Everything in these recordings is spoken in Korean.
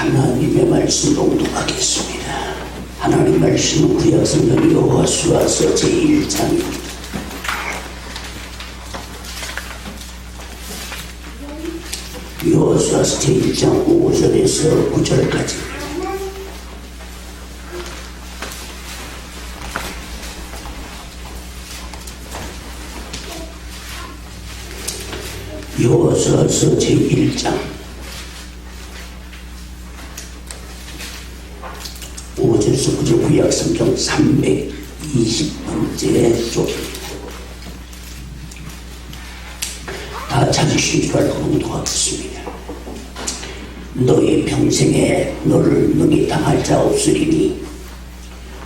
하나님의 말씀 봉독하겠습니다. 하나님 말씀은 구약성경 여호수아서 제1장입니다. 여호수아서 제1장 5절에서 9절까지. 여호수아서 제1장 5절에서 9절 구약성경 320번째 쪽입니다. 다 찾으신 줄 알고 봉독하겠습니다. 너의 평생에 너를 능히 당할 자 없으리니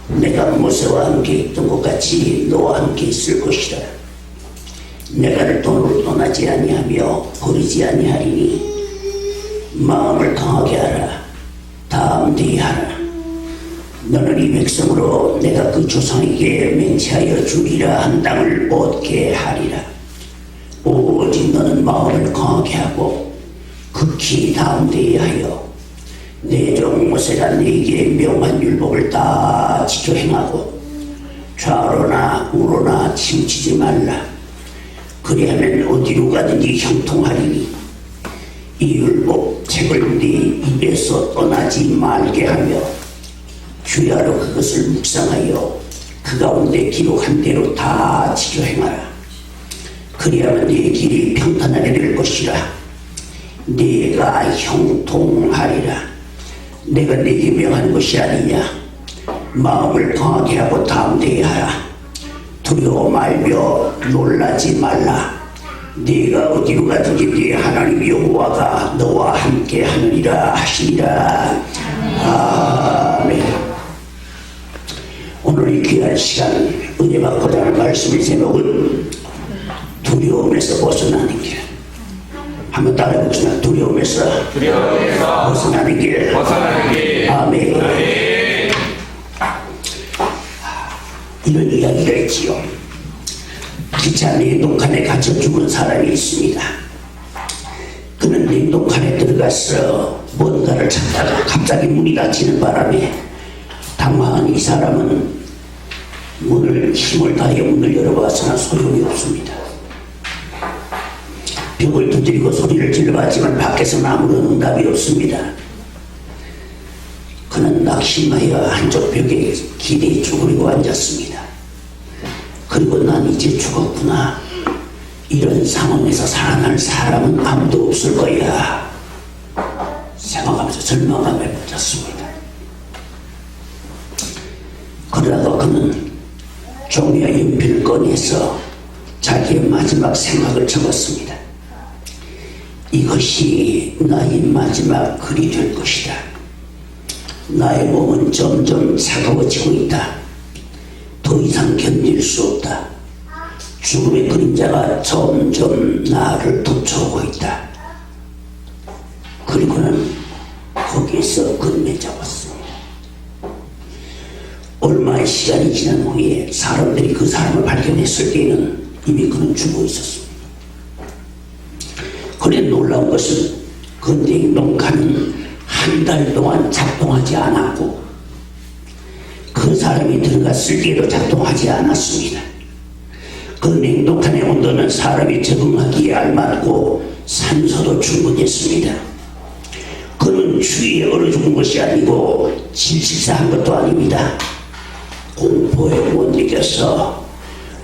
내가 모세와 함께 있던 것 같이 너와 함께 있을 것이라. 내가 를 돈으로 떠나지 아니하며 버리지 아니하리니 마음을 강하게 하라. 담대히 하라. 너는 이 백성으로 내가 그 조상에게 맹세하여 주리라 한 땅을 얻게 하리라. 오직 너는 마음을 강하게 하고 극히 담대히 하여 내 종 모세가 네게 명한 율법을 다 지켜 행하고 좌로나 우로나 치우치지 말라. 그리하면 어디로 가든지 형통하리니 이 율법 책을 네 입에서 떠나지 말게 하며 주야로 그것을 묵상하여 그 가운데 기록한 대로 다 지켜 행하라. 그리하면 네 길이 평탄하게 될 것이라. 네가 형통하리라. 내가 네게 명한 것이 아니냐. 마음을 강하게 하고 담대히 하라. 두려워 말며 놀라지 말라. 네가 어디로 가든지 네 하나님 여호와가 너와 함께 하느니라 하시니라. 아멘. 오늘 이 귀한 시간 은혜 받고자 하는 말씀의 제목은 두려움에서 벗어나는 길. 한번 따라해보겠습니다. 두려움에서 벗어나는 길. 아멘. 이런 이야기가 있지요. 기차 냉동칸에 갇혀 죽은 사람이 있습니다. 그는 냉동칸에 들어가서 뭔가를 찾다가 갑자기 문이 닫히는 바람에 당황한 이 사람은 힘을 다해 문을 열어봤으나 소용이 없습니다. 벽을 두드리고 소리를 질러봤지만 밖에서는 아무런 응답이 없습니다. 그는 낙심하여 한쪽 벽에 기대에 쭈그리고 앉았습니다. 그리고 난 이제 죽었구나. 이런 상황에서 살아날 사람은 아무도 없을 거야 생각하면서 절망감에 빠졌습니다. 그러다가 그는 종이와 연필을 꺼내서 자기의 마지막 생각을 적었습니다. 이것이 나의 마지막 글이 될 것이다. 나의 몸은 점점 차가워지고 있다. 더 이상 견딜 수 없다. 죽음의 그림자가 점점 나를 덮쳐오고 있다. 그리고는 거기에서 끝맺어봤습니다. 얼마의 시간이 지난 후에 사람들이 그 사람을 발견했을 때에는 이미 그는 죽어 있었습니다. 그런데 놀라운 것은 그 냉동칸은 한 달 동안 작동하지 않았고 그 사람이 들어갔을 때도 작동하지 않았습니다. 그 냉동칸의 온도는 사람이 적응하기에 알맞고 산소도 충분했습니다. 그는 추위에 얼어 죽은 것이 아니고 질식사한 것도 아닙니다. 공포에 못 이겨서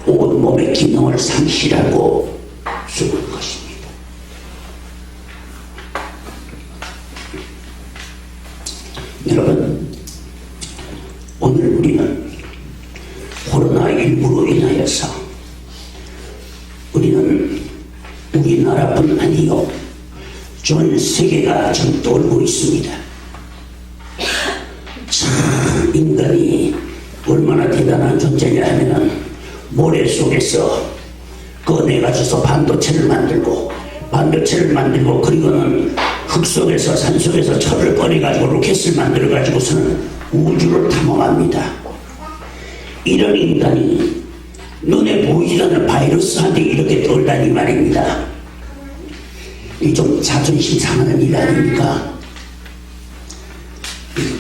온몸의 기능을 상실하고 죽은 것입니다. 여러분, 오늘 우리는 코로나19로 인하여서 우리는 우리나라뿐 아니요 전 세계가 지금 떨고 있습니다. 참 인간이 얼마나 대단한 존재냐 하면은 모래 속에서 꺼내가지고서 반도체를 만들고 그리고는 흙 속에서 산 속에서 철을 꺼내가지고 로켓을 만들어가지고서는 우주를 탐험합니다. 이런 인간이 눈에 보이지 않는 바이러스한테 이렇게 떨다니 말입니다. 이 좀 자존심 상하는 일 아닙니까?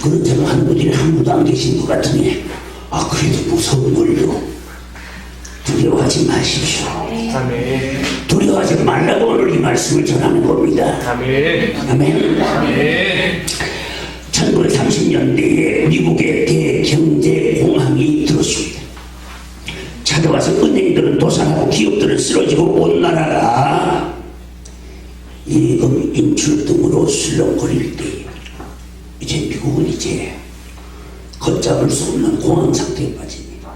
그런 생각하는 분들이 한 분도 안 계신 것 같으니 그래도 무서운 걸요. 두려워하지 마십시오. 아멘. 두려워하지 말라고 오늘 이 말씀을 전하는 겁니다. 아멘. 아멘. 아멘. 1930년대에 미국의 대경제공황이 들었습니다. 찾아와서 은행들은 도산하고 기업들은 쓰러지고 온 나라가 예금 인출 등으로 술렁거릴 때 이제 미국은 이제 걷잡을 수 없는 공황 상태에 빠집니다.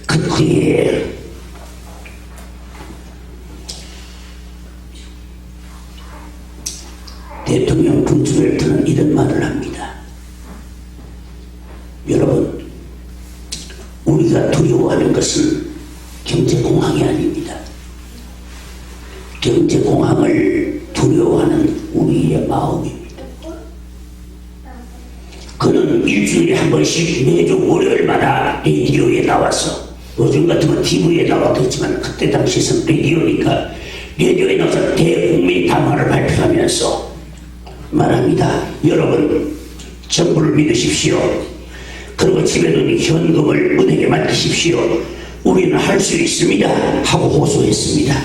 그때에 대통령 루즈벨트는 이런 말을 합니다. 여러분, 우리가 두려워하는 것은 경제공황이 아닙니다. 경제공황을 두려워하는 우리의 마음입니다. 그는 일주일에 한 번씩 매주 월요일마다 라디오에 나와서, 요즘 같으면 TV에 나와도 있지만 그때 당시에는 라디오니까 라디오에 나와서 대국민 담화를 발표하면서 말합니다. 여러분, 정부를 믿으십시오. 그리고 집에 있는 현금을 은행에 맡기십시오. 우리는 할 수 있습니다. 하고 호소했습니다.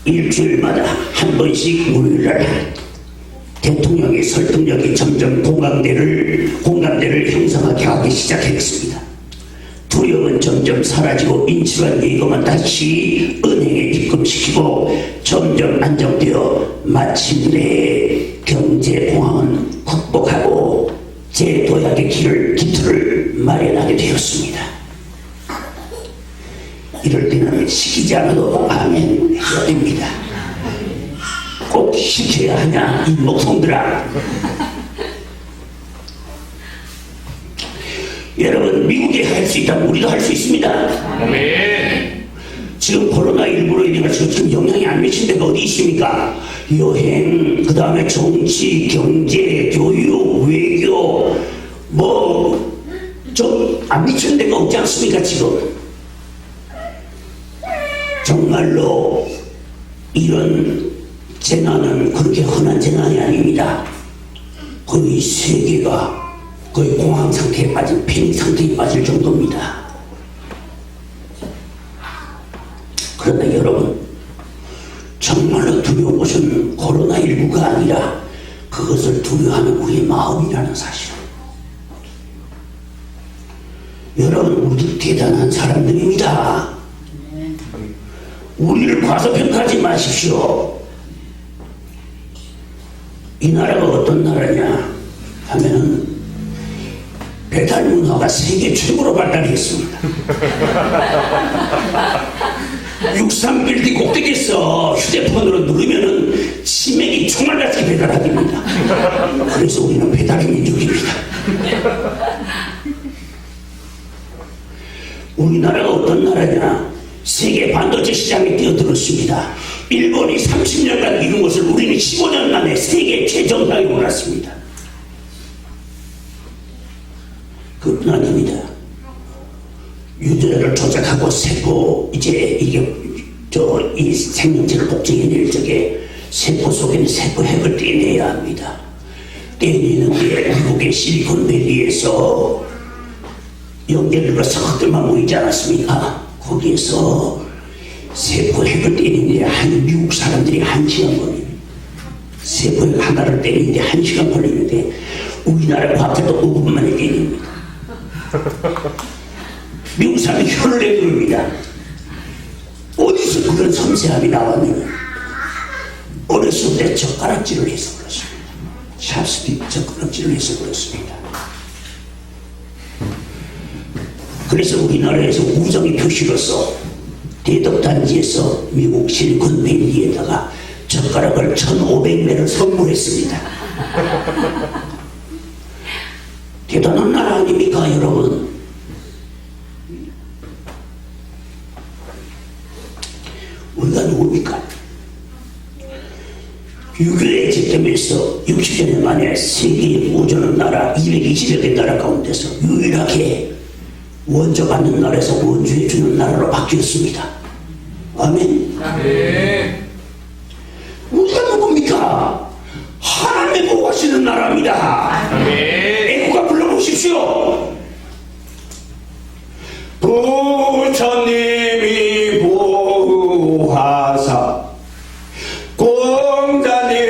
일주일마다 한 번씩 월요일날 대통령의 설득력이 점점 공감대를 형성하게 하기 시작했습니다. 두려움은 점점 사라지고 인출한 예금은 다시 은행에 입금시키고 점점 안정되어 마침내 경제공황은 극복하고 재도약의 기틀을 마련하게 되었습니다. 이럴 때는 시키지 않아도 아멘 해야 됩니다. 꼭 시켜야 하냐 이 목송들아. 여러분, 미국이 할 수 있다면 우리도 할 수 있습니다. 아멘. 지금 코로나19로 인해서 지금 영향이 안 미친 데가 어디 있습니까? 여행, 그 다음에 정치, 경제, 교육, 외교, 좀 안 미친 데가 없지 않습니까 지금? 정말로 이런 재난은 그렇게 흔한 재난이 아닙니다. 거의 세계가 거의 공황 상태에 빠진 패닉 상태에 빠질 정도입니다. 그러나 여러분, 정말로 두려운 것은 코로나19가 아니라 그것을 두려워하는 우리의 마음이라는 사실. 여러분, 우리도 대단한 사람들입니다. 우리를 과소평가하지 마십시오. 이 나라가 어떤 나라냐 하면은 배달 문화가 세계 최고로 발달했습니다. 63빌딩 꼭대기에서 휴대폰으로 누르면은 치맥이 총알같이 배달하기입니다. 그래서 우리는 배달의 민족입니다. 우리나라가 어떤 나라냐? 세계 반도체 시장에 뛰어들었습니다. 일본이 30년간 이룬 것을 우리는 15년 만에 세계 최정상에 올랐습니다. 그뿐 아닙니다. 유전자를 조작하고 세포, 이제 이 생명체를 복제해낼 적에 세포 속에는 세포 핵을 떼내야 합니다. 떼내는 게 미국의 실리콘밸리에서 연결과 성학들만 모이지 않았습니까? 거기에서 세포 핵을 떼내는데 미국 사람들이 1시간 걸립니다. 세포 핵 하나를 떼내는데 1시간 걸리는데 우리나라 과학자도 5분 만에 떼냅니다. 미국 사람이 혀를 내두릅니다. 어디서 그런 섬세함이 나왔느냐? 어렸을 때 젓가락질을 해서 그렇습니다. 찹스틱 젓가락질을 해서 그렇습니다. 그래서 우리나라에서 우정의 표시로서 대덕단지에서 미국 실리콘밸리에다가 젓가락을 1,500매를 선물했습니다. 대단한 나라 아닙니까 여러분? 우리가 누굽니까? 유교의 지점에서 60여 년 만에 세계에 보존한 나라 220여 개 나라 가운데서 유일하게 원조 받는 나라에서 원주해 주는 나라로 바뀌었습니다. 아멘. 아멘. 우리가 누굽니까? 하나님의 보고 원합니다. 아멘. 애국가 불러보십시오. 부처님이 보하사 공자님이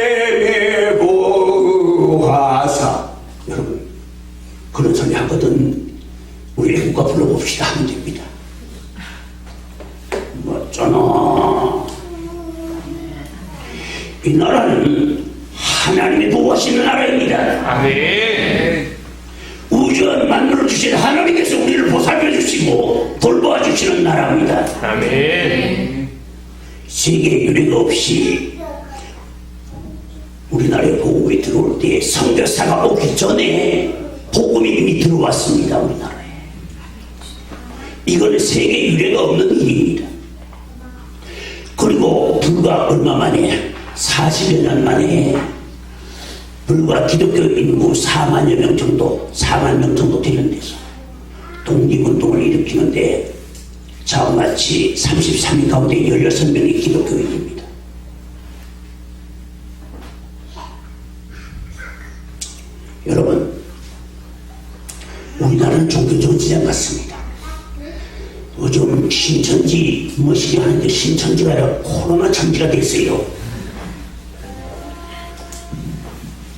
보하사. 여러분 그런 소리 하거든 우리 애국가 불러봅시다 하면 됩니다. 멋져나. 이 나라는 하나님이 보호하시는 나라입니다. 아멘. 우주와 만물을 주신 하나님께서 우리를 보살펴 주시고 돌보아 주시는 나라입니다. 아멘. 세계 유례가 없이 우리나라에 복음이 들어올 때 선교사가 오기 전에 복음이 이미 들어왔습니다. 우리나라에. 이거는 세계 유례가 없는 일입니다. 그리고 불과 얼마 만에 40여 년 만에 불과 기독교 인구 4만여 명 정도, 4만 명 정도 되는 데서 독립운동을 일으키는데 자그마치 33인 가운데 16명이 기독교인입니다. 여러분, 우리나라는 종교정치장 같습니다. 요즘 신천지 뭐시기 하는데 신천지가 아니라 코로나 천지가 됐어요.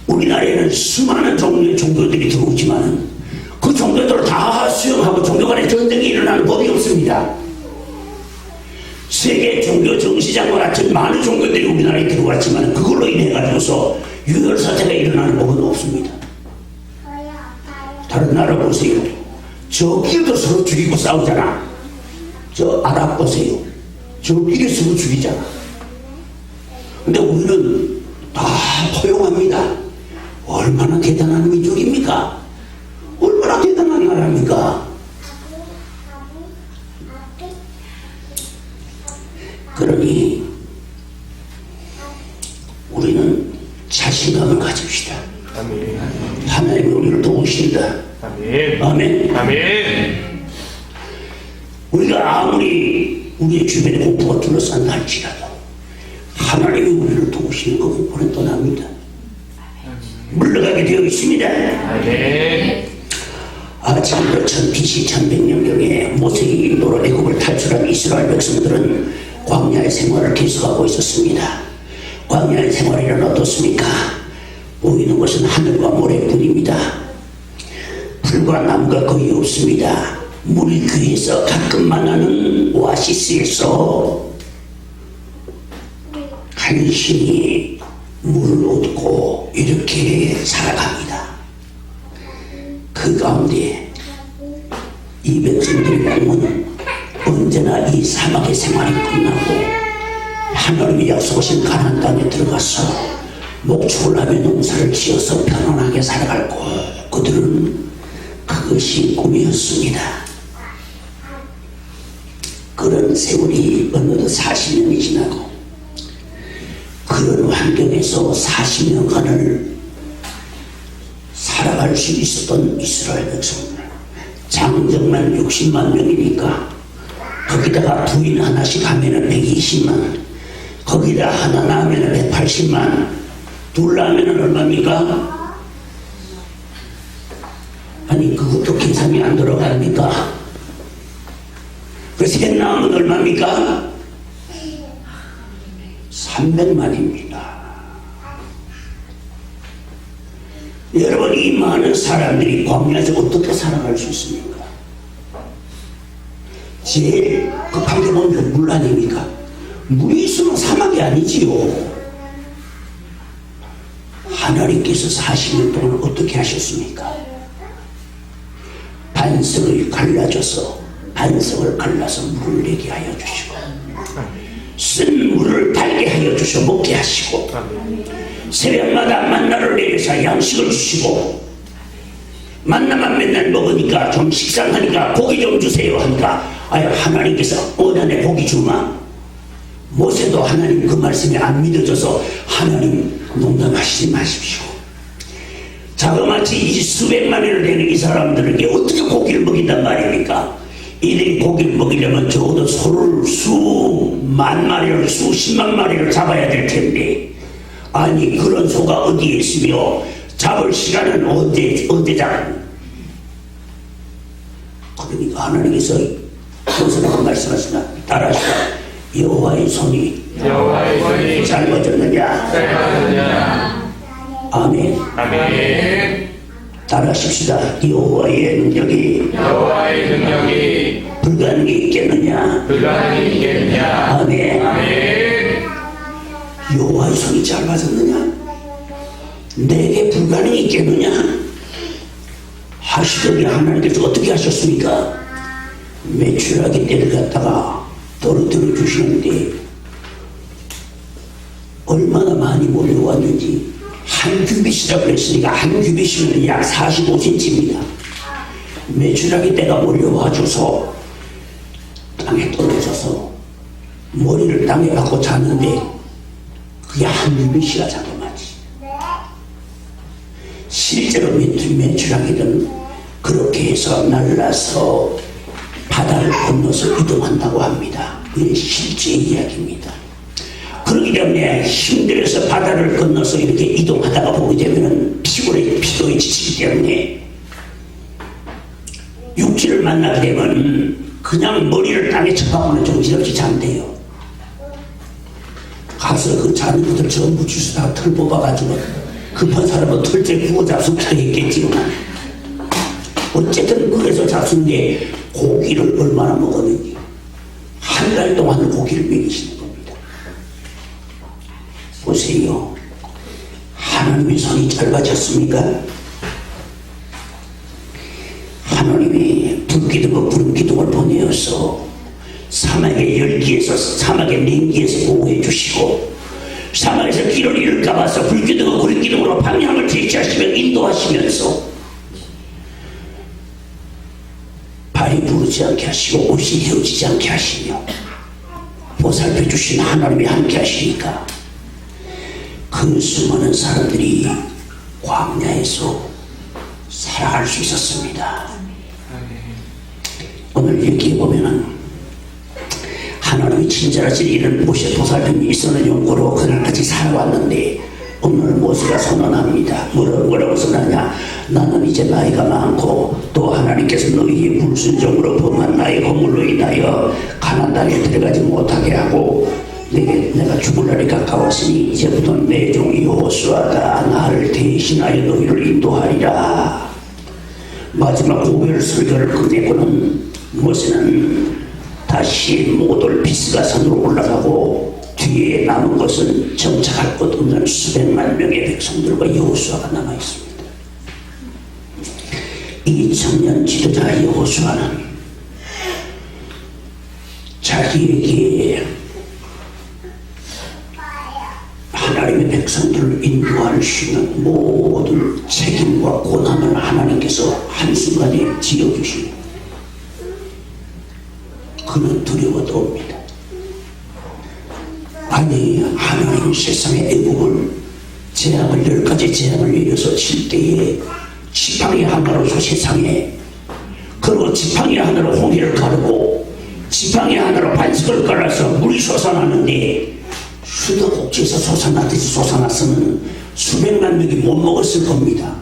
우리나라에는 수많은 종류의 종교들이 들어오지만 그 종교들을 다 수용하고 종교 간의 전쟁이 일어나는 법이 없습니다. 세계 종교 정시장과 같은 많은 종교들이 우리나라에 들어왔지만 그걸로 인해 가지고서 유혈 사태가 일어나는 법은 없습니다. 다른 나라 보세요. 저기도 서로 죽이고 싸우잖아. 저 아랍 보세요. 저끼리 서로 죽이잖아. 근데 우리는 다 포용합니다. 얼마나 대단한 민족입니까? 얼마나 대단한 나라입니까? 그러니 우리는 자신감을 가집시다. 아멘. 하나님이 우리를 도우신다. 아멘. 아멘. 아멘. 우리가 아무리 우리의 주변에 공포가 둘러싼다 할지라도 하나님이 우리를 도우시는 그 공포는 떠납니다. 물러가게 되어 있습니다. 아멘. 참으로 BC 1100년경에 모세의 인도로 애굽을 탈출한 이스라엘 백성들은 광야의 생활을 계속하고 있었습니다. 광야의 생활이란 어떻습니까? 보이는 것은 하늘과 모래뿐입니다. 풀과 나무가 거의 없습니다. 물이 귀해서 가끔 만나는 오아시스에서 간신히 물을 얻고 이렇게 살아갑니다. 그 가운데 이 백성들의 꿈은 언제나 이 사막의 생활이 끝나고 하나님이 약속하신 가나안 땅에 들어가서 목축을 하며 농사를 지어서 편안하게 살아갈 것, 그들은 그것이 꿈이었습니다. 그런 세월이 어느덧 40년이 지나고 그런 환경에서 40년간을 살아갈 수 있었던 이스라엘 백성들, 장정만 60만 명이니까 거기다가 부인 하나씩 하면은 120만, 거기다 하나 낳으면은 180만, 둘 낳으면은 얼마입니까? 아니 그것도 계산이 안 들어갑니까? 그 셋 낳으면 얼마입니까? 300만입니다. 여러분, 이 많은 사람들이 광야에서 어떻게 살아갈 수 있습니까? 제일 급한 게 보면 물 아닙니까? 물이 있으면 사막이 아니지요. 하나님께서 40년 동안 어떻게 하셨습니까? 반석을 갈라서 물을 내게 하여 주시고, 쓴 물을 달게 하여 주셔 먹게 하시고, 새벽마다 만나를 내려서 양식을 주시고, 만나만 맨날 먹으니까 좀 식상하니까 고기 좀 주세요 하니까, 아유 하나님께서 언안에 고기 주마. 모세도 하나님 그 말씀에 안 믿어져서 하나님 농담하시지 마십시오. 자그마치 이 수백만원을 되는 이 사람들에게 어떻게 고기를 먹인단 말입니까? 이들이 고기를 먹이려면 적어도 소를 수만 마리를, 수십만 마리를 잡아야 될 텐데, 아니 그런 소가 어디에 있으며 잡을 시간은 언제 잡는? 그러니까 하나님께서 무슨 말씀하시나 따라하시라. 여호와의 손이 짧아졌느냐? 아멘. 아멘. 따라하십시다. 여호와의 능력이 불가능이 있겠느냐? 아멘. 여호와의 손이 짧아졌느냐? 내게 불가능이 있겠느냐? 하시더니 하나님께서 어떻게 하셨습니까? 메추라기 떼를 갖다가 떨어뜨려 주시는데 얼마나 많이 몰려왔는지 한 규빗이라고 그랬으니까 한 규빗이면 약 45cm입니다. 메추라기 떼가 몰려와줘서 땅에 떨어져서 머리를 땅에 박고 잤는데 그게 한 규빗이가 자그마치. 실제로 메추라기는 그렇게 해서 날라서 바다를 건너서 이동한다고 합니다. 이게 실제 이야기입니다. 그렇기 때문에 힘들어서 바다를 건너서 이렇게 이동하다가 보게 되면 피곤해 피로에 지치기 때문에 육지를 만나게 되면 그냥 머리를 땅에 쳐박고는 정신없이 잔대요. 가서 그 자는 것들 전부 주스다가 털 뽑아가지고 급한 사람은 털째 구워 잡수기도 했겠지만 어쨌든 그래서 잡수는데 고기를 얼마나 먹었는지 한 달 동안 고기를 먹이시는 겁니다. 보세요. 하나님의 손이 짧아졌습니까? 하나님이 불기둥과 구름기둥을 보내어서 사막의 열기에서 사막의 냉기에서 보호해 주시고 사막에서 길을 잃을까 봐서 불기둥과 구름기둥으로 방향을 제시하시며 인도하시면서 발이 부르지 않게 하시고 옷이 헤어지지 않게 하시며 보살펴 주신 하나님이 함께 하시니까 그 수많은 사람들이 광야에서 살아갈 수 있었습니다. 오늘 여기에 보면은 하나님이 친절하신 이런 모세 보살핌이 있었는 용고로 그날까지 살아왔는데 오늘 모세가 선언합니다. 뭐라고 선언하냐? 나는 이제 나이가 많고 또 하나님께서 너희의 불순종으로 범한 나의 허물로 인하여 가나안 땅에 들어가지 못하게 하고 내가 죽을 날이 가까웠으니 이제부터 내 종 여호수아가 나를 대신하여 너희를 인도하리라. 마지막 고별 설교를 끝내고는 모세는 다시 모돌 비스가산으로 올라가고 뒤에 남은 것은 정착할 것 없는 수백만 명의 백성들과 여호수아가 남아 있습니다. 이 청년 지도자 여호수아는 자기에게 하나님의 백성들을 인도할 수 있는 모든 책임과 고난을 하나님께서 한순간에 지어주십니다. 그는 두려워도 옵니다. 아니 하나님 세상의 애국을 재앙을 10가지 재앙을 내려서 칠 때에 지팡이 하나로서 세상에 그리고 지팡이 하나로 홍해를 가르고 지팡이 하나로 반석을 깔아서 물이 솟아나는데 수도꼭지에서 솟아나듯이 솟아났으면 수백만 명이 못 먹었을 겁니다.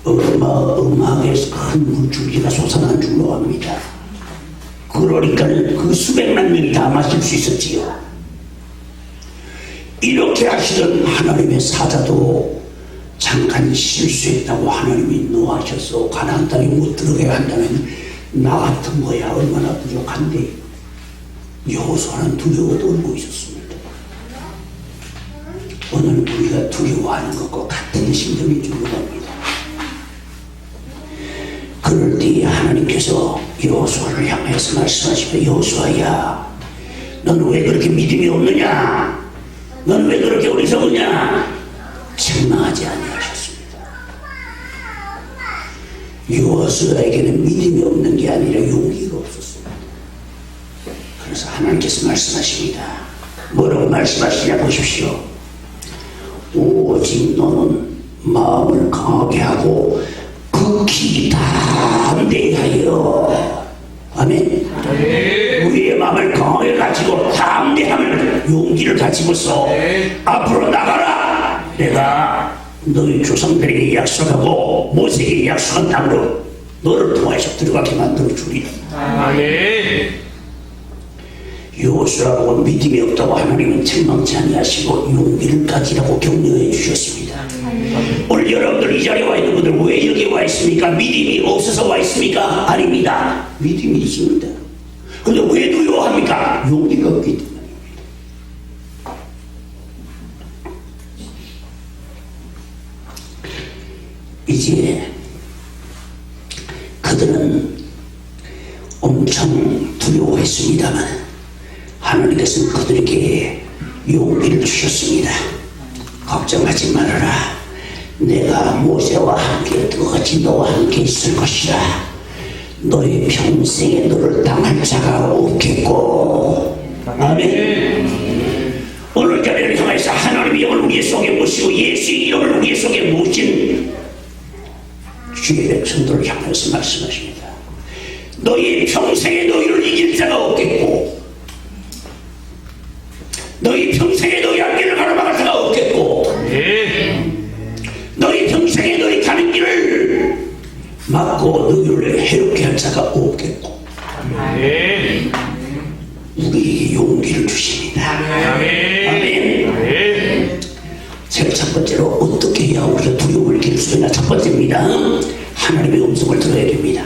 어마어마하게 큰 물줄기가 솟아난 줄로 압니다. 그러니까 그 수백만 명이 다 마실 수 있었지요. 이렇게 하시던 하나님의 사자도 잠깐 실수했다고 하나님이 노하셔서 가나안 땅에 못 들어가게 한다면 나 같은 거야 얼마나 부족한데 여호수아는 두려워 떨고 있었습니다. 오늘 우리가 두려워하는 것과 같은 심정이 주는 겁니다. 그럴 때에 하나님께서 여호수아를 향해서 말씀하시고 여호수아야 너는 왜 그렇게 믿음이 없느냐? 너는 왜 그렇게 어리석으냐? 책망하지 아니하셨습니다. 여호수아에게는 믿음이 없는 게 아니라 용기가 없었습니다. 그래서 하나님께서 말씀하십니다. 뭐라고 말씀하시냐 보십시오. 오직 너는 마음을 강하게 하고 극히 담대하여 아멘. 우리의 마음을 강하게 가지고 담대함을 용기를 가지고서 앞으로 나가라. 내가 너희 조상들에게 약속하고 모세에게 약속한 땅으로 너를 통하여서 들어가게 만들어 주리라. 아멘. 여호수아라고 믿음이 없다고 하나님은 책망치 아니하시고 용기를 가지라고 격려해 주셨습니다. 오늘 여러분들 이 자리에 와 있는 분들 왜 여기 와 있습니까? 믿음이 없어서 와 있습니까? 아닙니다. 믿음이 있습니다. 근데 왜 두려워합니까? 용기가 없기 때문입니다. 이제 그들은 엄청 두려워했습니다만 하나님께서는 그들에게 용기를 주셨습니다. 걱정하지 말아라. 내가 모세와 함께했던 것 같이 너와 함께 있을 것이라. 너의 평생에 너를 당할 자가 없겠고. 아멘. 오늘 자리를 향해서 하나님의 영을 우리 속에 모시고 예수의 이름을 우리 속에 모신 주의 백성들을 향해서 말씀하십니다. 너희 평생에 너희를 이길 자가 없겠고 너희 평생에 너희 앞길을 가로막을 자가 없겠고 너희 평생에 너희 가는 길을 막고 너희를 해롭게 할 자가 없겠고 우리에게 용기를 주십니다. 아멘. 제가 첫 번째로 어떻게 해야 우리가 두려움을 이길 수 있나? 첫 번째입니다. 하나님의 음성을 들어야 됩니다.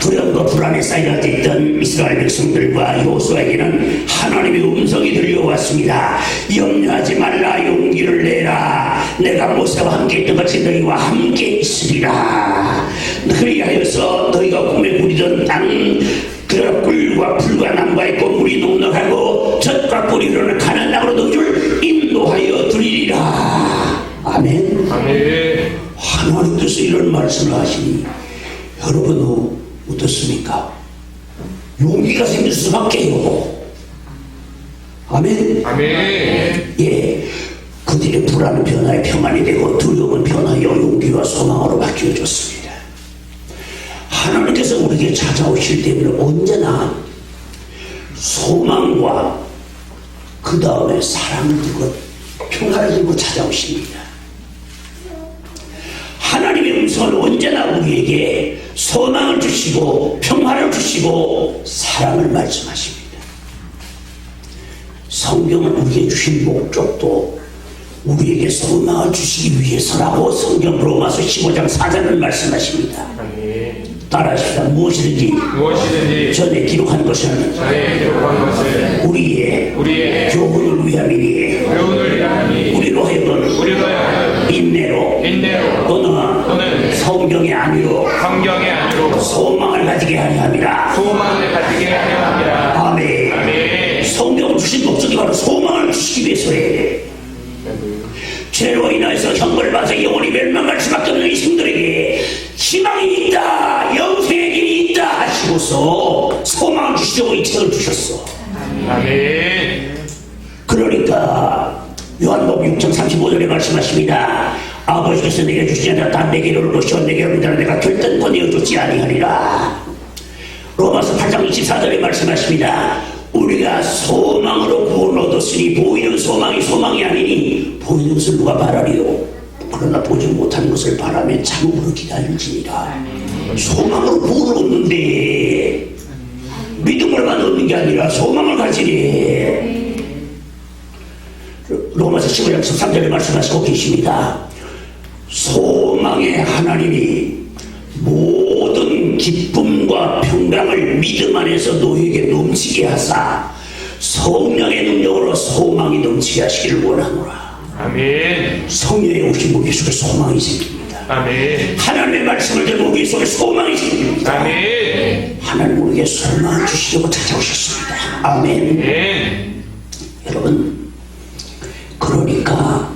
두려움과 불안에 쌓여 있던 이스라엘 백성들과 여호수아에게는 하나님의 음성이 들려왔습니다. 염려하지 말라. 용기를 내라. 내가 모세와 함께 있던 같이 너희와 함께 있으리라. 그리하여서 너희가 꿈에 꾸리던 땅 그 꿀과 풀과 나무가 있고 물이 넉넉하고 젖과 꿀이 흐르는 가나안 땅으로 너희를 인도하여 드리리라. 아멘. 아멘. 하나님께서 이런 말씀을 하시니 여러분은 어떻습니까? 용기가 생길 수밖에요. 아멘. 아멘. 예, 그들의 불안은 변화에 평안이 되고 두려움은 변화하여 용기와 소망으로 바뀌어졌습니다. 하나님께서 우리에게 찾아오실 때는 언제나 소망과 그 다음에 사랑을 들고 평화를 들고 찾아오십니다. 하나님의 음성은 언제나 우리에게 소망을 주시고 평화를 주시고 사랑을 말씀하십니다. 성경은 우리에게 주신 목적도 우리에게 소망을 주시기 위해서라고 성경 로마서 15장 4절을 말씀하십니다. 따라하십시다. 무엇이든지 전에 기록한 것은 우리의 교훈을 위함이니 우리로 하여금 인내로 또는 성경이 아니로 소망을 가지게 하려 함이라. 아멘. 성경을 주신 목적이 바로 소망을 주시기 위해서예요. 죄로 인해서 형벌을 받아서 영원히 멸망할 수밖에 없는 이생들에게 희망이 있다, 영생의 길이 있다 하시고서 소망을 주시고 이 책을 주셨어. 아멘. 그러니까 요한복음 6장 35절에 말씀하십니다. 아버지께서 내게 주시지 않아 다 내게 이르는 것이요 내게 이르는 자는 내가 결단코 내어주지 아니하리라. 로마서 8장 24절에 말씀하십니다. 우리가 소망으로 구원을 얻었으니 보이는 소망이 아니니 보이는 것을 누가 바라리요. 그러나 보지 못하는 것을 바라며 참음으로 기다릴지니라. 소망으로 구원을 얻는데 믿음으로만 얻는 게 아니라 소망을 가지니. 로마서 15장 13절에 말씀하시고 계십니다. 소망의 하나님이 모든 기쁨과 평강을 믿음 안에서 너희에게 넘치게 하사 성령의 능력으로 소망이 넘치게 하시기를 원하노라. 아멘. 성령의 오신 우리 속에 소망이 생깁니다. 아멘. 하나님의 말씀을 들으면 우리 속에 소망이 생깁니다. 아멘. 하나님 우리에게 소망을 주시려고 찾아오셨습니다. 아멘. 아멘. 여러분, 그러니까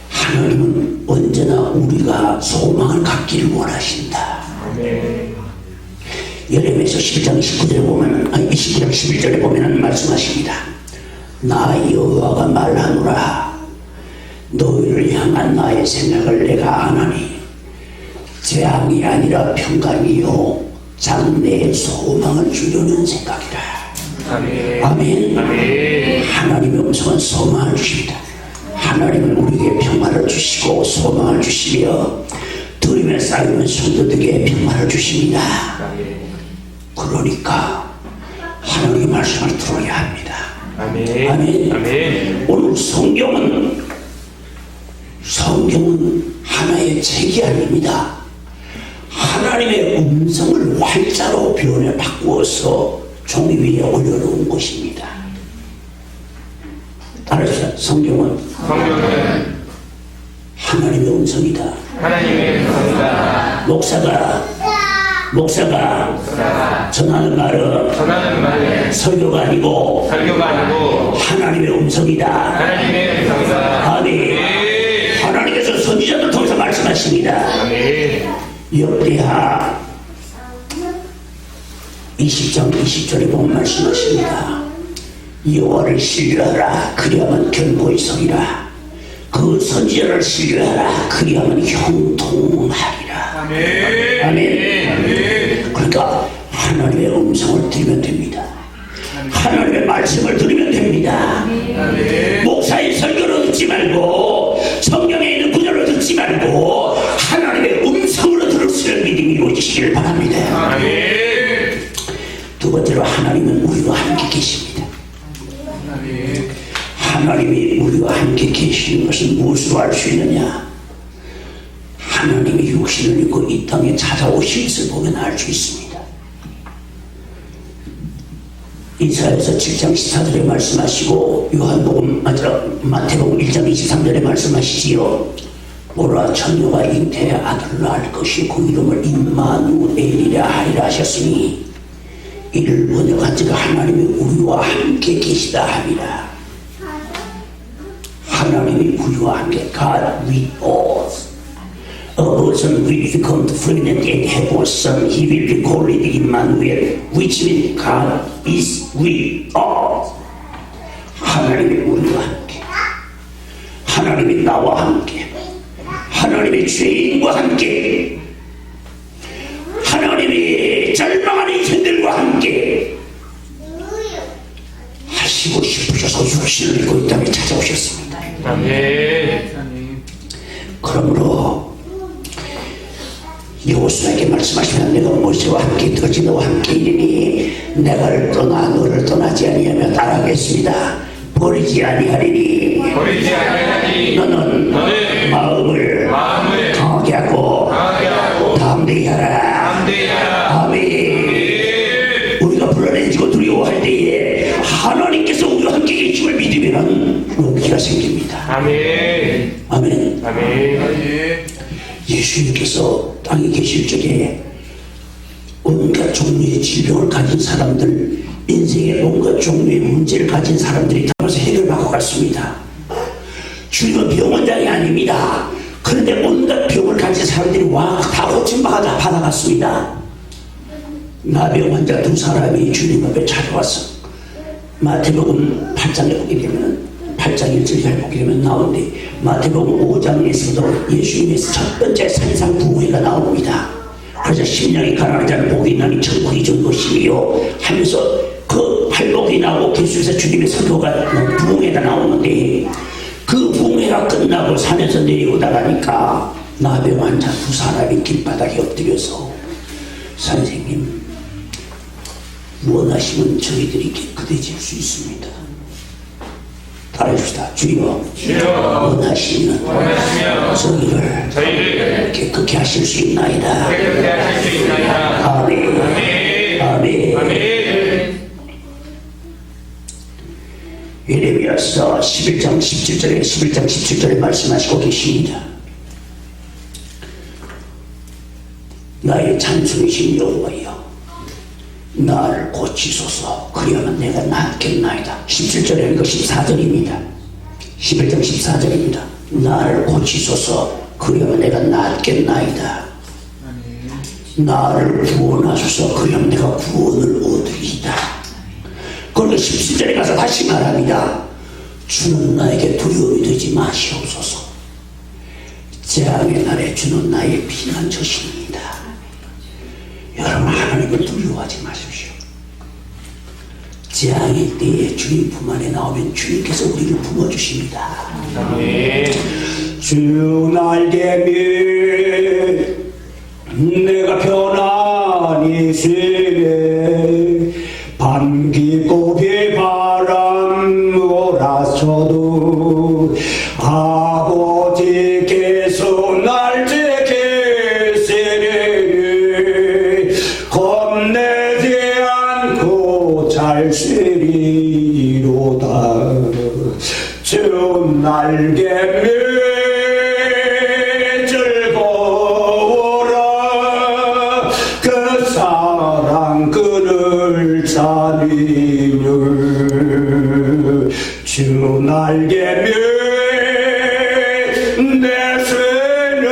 하나님은 언제나 우리가 소망을 갖기를 원하신다. 아멘. 예레미야서 11장 19절에 보면은 29장 11절에 보면은 말씀하십니다. 나 여호와가 말하노라. 너희를 향한 나의 생각을 내가 아나니 재앙이 아니라 평강이요 장래의 소망을 주려는 생각이라. 아멘. 아멘. 아멘. 하나님의 음성은 소망을 주십니다. 하나님은 우리에게 평화를 주시고 소망을 주시며 들음에 쌓이는 성도들에게 평화를 주십니다. 그러니까 하나님의 말씀을 들어야 합니다. 아멘. 아멘. 아멘. 오늘 성경은 하나의 책이 아닙니다. 하나님의 음성을 활자로 변해 바꾸어서 종이 위에 올려놓은 것입니다. 따라서 성경은 하나님의 음성이다. 하나님의 음성이다. 목사가 전하는 말은 설교가 아니고 하나님의 음성이다. 하나님의 음성이다. 아멘. 하나님께서 선지자들 통해서 말씀하십니다. 아멘. 역대하 20장 20절에 보면 말씀하십니다. 여호와를 신뢰하라. 그리하면 견고히 서리라. 그 선지자를 신뢰하라. 그리하면 형통하리라. 아멘. 아멘. 그러니까 하나님의 음성을 들으면 됩니다. 하나님의 말씀을 들으면 됩니다. 목사의 설교를 듣지 말고 성경에 있는 구절을 듣지 말고 하나님의 음성으로 들을 수 있는 믿음이 이루어지시기를 바랍니다. 두 번째로 하나님은 우리와 함께 계십니다. 하나님이 우리와 함께 계시는 것은 무엇으로 알 수 있느냐? 하나님이 육신을 입고 이 땅에 찾아오신 것을 보면 알 수 있습니다. 이사야서 7장 14절에 말씀하시고 마태복음 1장 23절에 말씀하시지요. 보라 처녀가 잉태의 아들을 낳을 것이 그 이름을 임마누엘이라 하리라 하셨으니 이를 번역한 자가 하나님이 우리와 함께 계시다 하리라. 하나님이 우리와 함께 God with us. A person will become pregnant and have a son. He will be called Emmanuel, which means God is with us. 하나님이 우리와 함께, 하나님이 나와 함께, 하나님의 죄인과 함께, 하나님이 절망하는 인생들과 함께 하시고 싶으셔서 육신을 입고 이 땅에 찾아오셨습니다. 아멘. 그러므로 여호수아에게 말씀하시면 내가 모세와 함께 들지 너와 함께 이르니 내가를 떠나 너를 떠나지 아니하며 따라가겠습니다. 버리지 아니하리니 너는 마음을 강하게 하고 담대히 하라. 아멘. 우리가 불안해지고 두려워할 때에 하나님께서 우리와 함께 계심을 믿으면 용기가 생깁니다. 아멘. 아멘. 아멘. 예수님께서 땅에 계실 적에 온갖 종류의 질병을 가진 사람들, 인생의 온갖 종류의 문제를 가진 사람들이 담아서 해결받고 갔습니다. 주님은 병원장이 아닙니다. 그런데 온갖 병을 가진 사람들이 와 다 고침받아갔습니다. 나병 환자 두 사람이 주님 앞에 찾아와서 마태복음 8장에 보게 되면 8장 1절에 보게 되면 나오는데 마태복음 5장에서도 예수님의 첫 번째 산상 부회가 나옵니다. 그래서 심령이 가난한 자는 복이 있나니 천국이 준 것이며 하면서 그 팔복이 나오고 계속해서 주님의 설교가 부흥회가 나오는데 그 부흥회가 끝나고 산에서 내려오다가니까 나병 환자 두 사람이 길바닥에 엎드려서 선생님 원하시면 저희들이 깨끗해질 수 있습니다. 따라합시다. 주여 원하시면 저희를 깨끗게 하실 수 있나이다. 아멘. 아멘. 예레미야서 11장 17절에 말씀하시고 계십니다. 나의 찬송이신 여호와여 나를 고치소서. 그리하면 내가 낫겠나이다. 17절에 이거 14절입니다. 11장 14절입니다. 나를 고치소서. 그리하면 내가 낫겠나이다. 나를 구원하소서. 그리하면 내가 구원을 얻으리이다. 그리고 17절에 가서 다시 말합니다. 주는 나에게 두려움이 되지 마시옵소서. 재앙의 날에 주는 나의 피난처시니이다. 여러분 하나님을 두려워하지 마십시오. 재앙의 때에 주님 품 안에 나오면 주님께서 우리를 품어주십니다. 아멘. 주 날개미 내가 편안히 쉬네 밤기고 비바람 몰아쳐도 아버지께서 날 지키시니 겁내지 않고 잘 쉬리로다. 주 날개미 즐거워라 그 사랑 그를 자리를 주 날개미 내 새는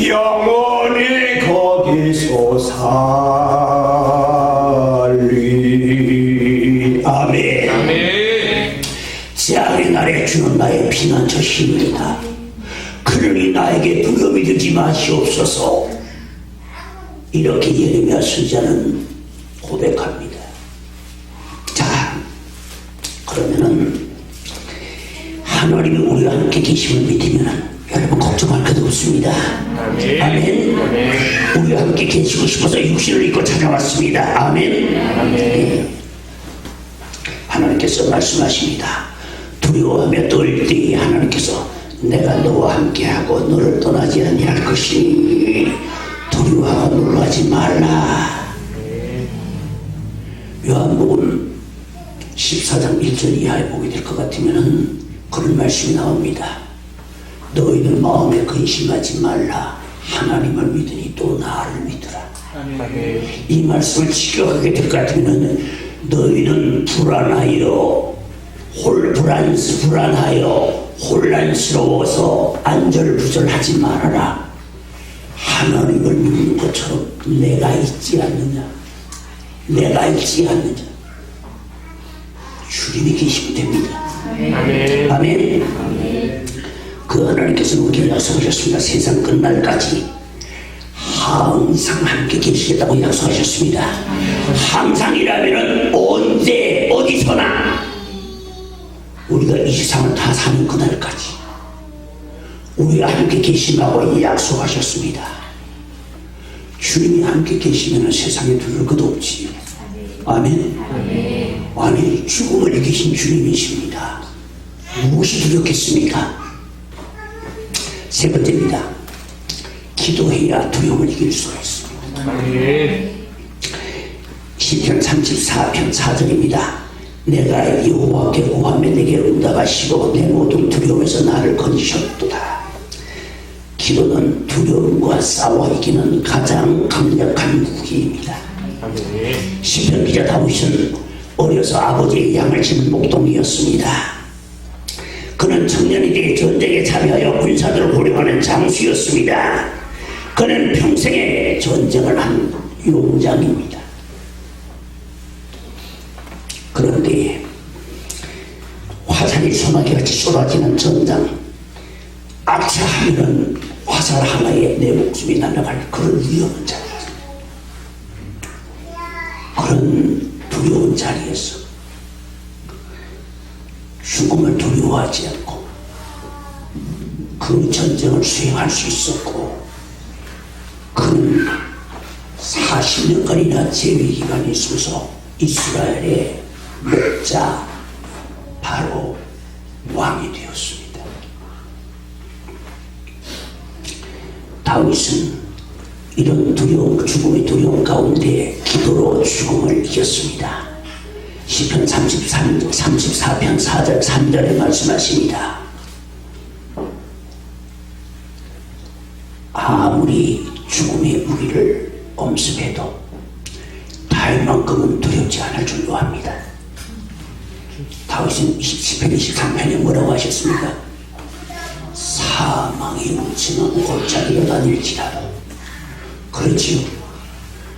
영원히 거기서 살리. 아멘. 아멘. 재앙의 날에 주는 나의 피난처 힘이다. 그러니 나에게 두려움이 들지 마시옵소서. 이렇게 예레미야 선지자는 고백합니다. 자, 그러면은 하나님이 우리와 함께 계심을 믿으면 여러분 걱정할 것도 없습니다. 아멘. 아멘. 아멘. 우리와 함께 계시고 싶어서 육신을 입고 찾아왔습니다. 아멘. 아멘. 하나님께서 말씀하십니다. 두려워하며 떨 때에 하나님께서 내가 너와 함께하고 너를 떠나지 아니할 것이니 두려워하고 놀라지 말라. 요한복음 14장 1절 이하에 보게 될 것 같으면 그런 말씀이 나옵니다. 너희는 마음에 근심하지 말라. 하나님을 믿으니 또 나를 믿으라. 아멘. 이 말씀을 지켜가게 될 것 같으면 너희는 불안하여 혼란스러워서 안절부절하지 말아라. 하나님을 믿는 것처럼 내가 있지 않느냐. 내가 있지 않느냐. 주님이 계시면 됩니다. 아멘. 아멘. 그 하나님께서는 우리를 약속하셨습니다. 세상 끝날까지 항상 함께 계시겠다고 약속하셨습니다. 항상이라면 언제 어디서나 우리가 이 세상을 다 사는 그날까지 우리와 함께 계시라고 약속하셨습니다. 주님이 함께 계시면 세상에 두려울 것 없지. 아멘. 아멘. 죽음을 이기신 주님이십니다. 무엇이 두렵겠습니까? 세 번째입니다. 기도해야 두려움을 이길 수가 있습니다. 아멘. 시편 34편 4절입니다. 내가 여호와께 구하면 내게 응답하시고 내 모든 두려움에서 나를 건지셨도다. 기도는 두려움과 싸워 이기는 가장 강력한 무기입니다. 아멘. 시편 기자 다윗은 어려서 아버지의 양을 치는 목동이었습니다. 그는 청년이 되어 전쟁에 참여하여 군사들을 호령하는 장수였습니다. 그는 평생에 전쟁을 한 용장입니다. 그런데 화살이 소나기같이 쏟아지는 전장, 아차 하면은 화살 하나에 내 목숨이 날아갈 그런 위험한 자리였습니다. 그런 두려운 자리에서 죽음을 두려워하지 않고 그 전쟁을 수행할 수 있었고, 그는 40년간이나 재위기간이 있어서 이스라엘의 목자 바로 왕이 되었습니다. 다윗은 이런 두려움, 죽음의 두려움 가운데 기도로 죽음을 이겼습니다. 시편 34편 4절 3절에 말씀하십니다. 아무리 죽음이 우리를 엄습해도 달만큼은 두렵지 않을 줄로 합니다. 다윗은 10편 23편에 뭐라고 하셨습니까? 사망의 뭉치는 골짜기에 다닐지라도. 그렇지요.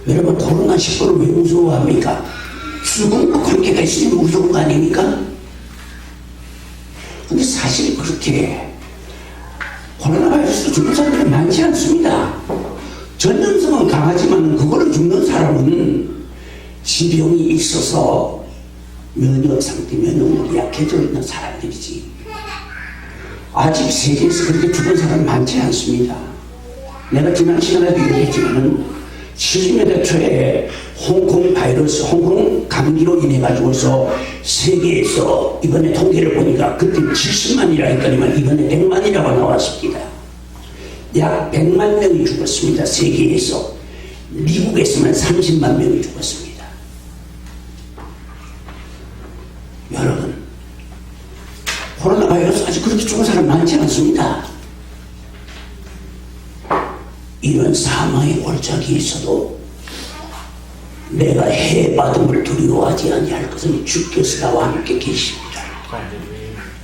여러분, 코로나19를 왜 무서워합니까? 죽음과 관계가 있으면 무서운 거 아닙니까? 근데 사실 그렇게 코로나 바이러스로 죽는 사람들이 많지 않습니다. 전염성은 강하지만 그걸로 죽는 사람은 지병이 있어서 면역 상태, 면역력이 약해져 있는 사람들이지. 아직 세계에서 그렇게 죽은 사람 많지 않습니다. 내가 지난 시간에도 얘기했지만은 70년대 초에 홍콩 바이러스, 홍콩 감기로 인해 가지고서 세계에서 이번에 통계를 보니까 그때 70만이라 했더니만 이번에 100만이라고 나왔습니다. 약 100만 명이 죽었습니다. 세계에서. 미국에서만 30만 명이 죽었습니다. 여러분, 코로나 바이러스 아직 그렇게 죽은 사람 많지 않습니다. 이런 사망의 골짜기에 있어도 내가 해받음을 두려워하지 아니할 것은 주께서 나와 함께 계십니다.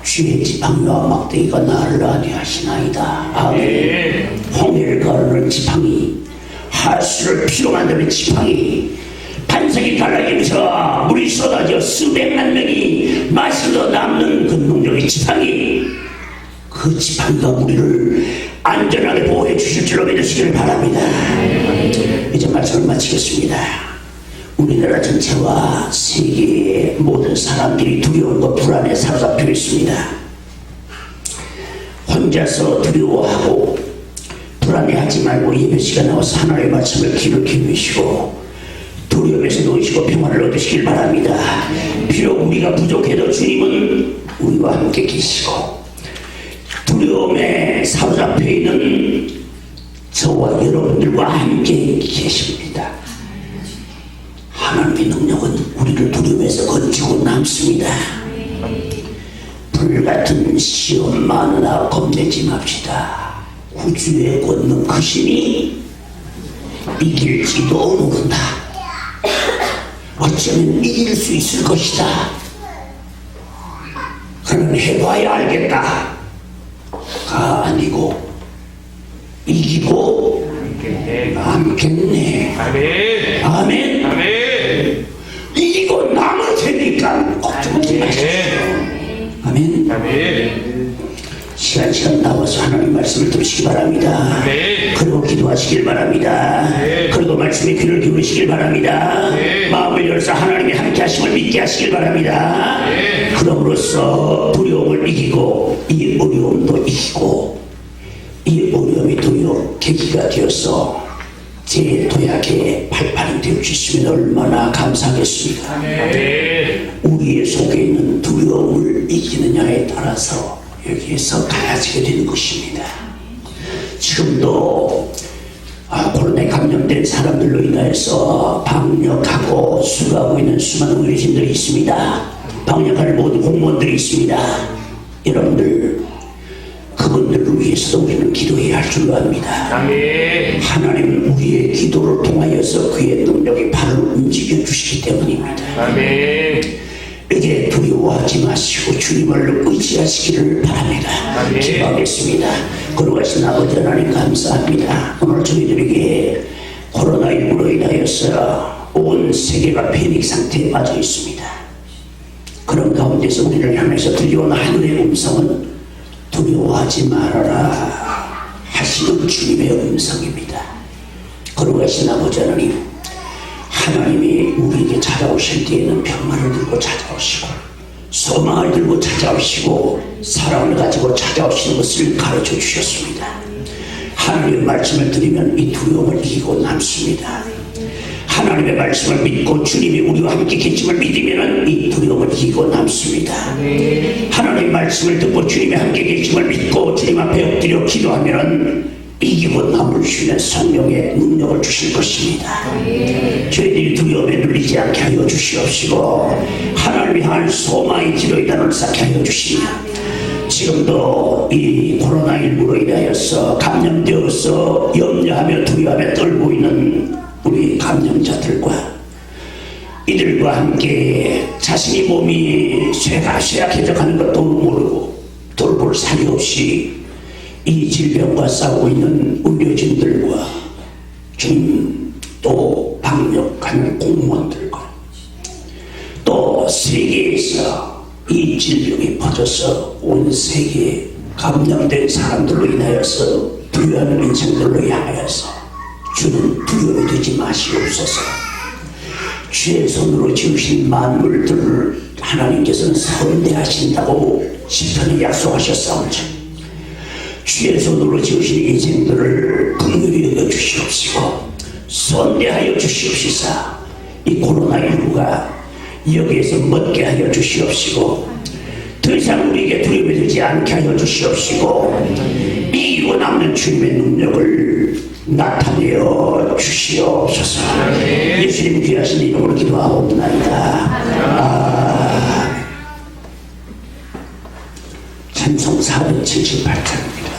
주의 지팡이와 막대기가 나를 안위하시나이다. 아멘. 홍해를 가르는 지팡이, 하수를 피로 만드는 지팡이, 반석이 갈라지면서 물이 쏟아져 수백만 명이 마시러 남는 그 능력의 지팡이, 그 지팡이가 우리를 안전하게 보호해 주실 줄로 믿으시기를 바랍니다. 이제 말씀을 마치겠습니다. 우리나라 전체와 세계의 모든 사람들이 두려움과 불안에 사로잡혀 있습니다. 혼자서 두려워하고 불안해하지 말고 예배 시간 나와서 하나님의 말씀을 귀를 기울이시고 두려움에서 놓으시고 평안을 얻으시길 바랍니다. 비록 우리가 부족해도 주님은 우리와 함께 계시고 두려움에 사로잡혀 있는 저와 여러분들과 함께 계십니다. 하나님의 능력은 우리를 두려움에서 건지고 남습니다. 불같은 시험 많으나 겁내지 맙시다. 구주의 권능 크시니 이길지도 모른다. 어쩌면 이길 수 있을 것이다. 그는 해봐야 알겠다 가 아니고 이기고 남겠네. 아멘. 아멘. 아멘. 이기고 남을 테니까 걱정하지 마십시오. 아멘. 아멘. 시간 나와서 하나님 말씀을 들으시기 바랍니다. 아멘. 그리고 기도하시길 바랍니다. 아멘. 그리고 말씀에 귀를 기울이시길 바랍니다. 아멘. 마음을 열어서 하나님의 함께 하심을 믿게 하시길 바랍니다. 아멘. 그럼으로써 두려움을 이기고 이 어려움도 이기고 이 어려움이 도요 계기가 되어서 제 도약의 발판이 되어주시면 얼마나 감사하겠습니까. 아멘. 우리의 속에 있는 두려움을 이기느냐에 따라서 여기에서 달라지게 되는 것입니다. 지금도 코로나에 감염된 사람들로 인하여서 방역하고 수고하고 있는 수많은 의료진들이 있습니다. 방역하는 모든 공무원들이 있습니다. 여러분들 그분들을 위해서도 우리는 기도해야 할 줄로 압니다. 아멘. 하나님은 우리의 기도를 통하여서 그의 능력이 발을 움직여 주시기 때문입니다. 아멘. 이제 두려워하지 마시고 주님을 의지하시기를 바랍니다. 기도하겠습니다. 거룩하신 아버지 하나님 감사합니다. 오늘 저희들에게 코로나19로 인하여서 온 세계가 패닉 상태에 빠져 있습니다. 그런 가운데서 우리를 향해서 들려온 하늘의 음성은 두려워하지 말아라 하시는 주님의 음성입니다. 거룩하신 아버지 하나님, 하나님이 우리에게 찾아오실 때에는 평안을 들고 찾아오시고 소망을 들고 찾아오시고 사랑을 가지고 찾아오시는 것을 가르쳐 주셨습니다. 하나님의 말씀을 들으면 이 두려움을 이기고 남습니다. 하나님의 말씀을 믿고 주님이 우리와 함께 계심을 믿으면 이 두려움을 이기고 남습니다. 하나님의 말씀을 듣고 주님이 함께 계심을 믿고 주님 앞에 엎드려 기도하면 이기고 남을 주시는 성령의 능력을 주실 것입니다. 저희들이 두려움에 눌리지 않게 하여 주시옵시고 하나님을 향한 소망의 기도의 단을 쌓게 하여 주시며 지금도 이 코로나19로 인하여서 감염되어서 염려하며 두려워하며 떨고 있는 우리 감염자들과 이들과 함께 자신의 몸이 쇠약해져 가는 것도 모르고 돌볼 사리 없이 이 질병과 싸우고 있는 의료진들과 주님 또 방역하는 공무원들과 또 세계에서 이 질병이 퍼져서 온 세계에 감염된 사람들로 인하여서 두려워하는 인생들로 향하여서 주는 두려움이 되지 마시옵소서. 주의 손으로 지으신 만물들을 하나님께서는 선대하신다고 시편에 약속하셨사오죠. 주의 손으로 지으신 인생들을 긍휼히 여겨 주시옵시고 선대하여 주시옵시사 이 코로나19가 여기에서 멎게 하여 주시옵시고 더 이상 우리에게 두려움이 들지 않게 하여 주시옵시고 이 원하는 주님의 능력을 나타내어 주시옵소서. 예수님 귀하신 이름으로 기도하옵나이다. 찬송 478장입니다.